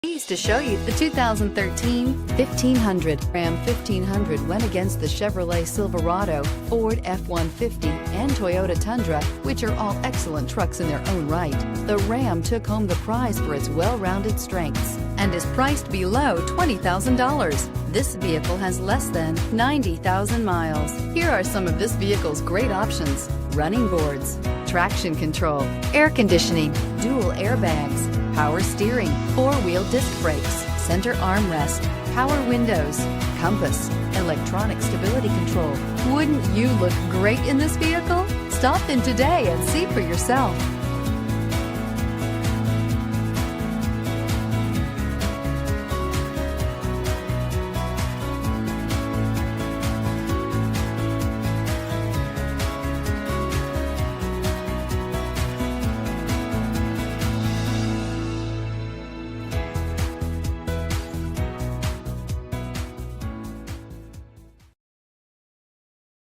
Pleased to show you the 2013 1500. Ram 1500 went against the Chevrolet Silverado, Ford F-150, and Toyota Tundra, which are all excellent trucks in their own right. The Ram took home the prize for its well-rounded strengths and is priced below $20,000. This vehicle has less than 90,000 miles. Here are some of this vehicle's great options: running boards, traction control, air conditioning, dual airbags, power steering, four-wheel disc brakes, center armrest, power windows, compass, electronic stability control. Wouldn't you look great in this vehicle? Stop in today and see for yourself.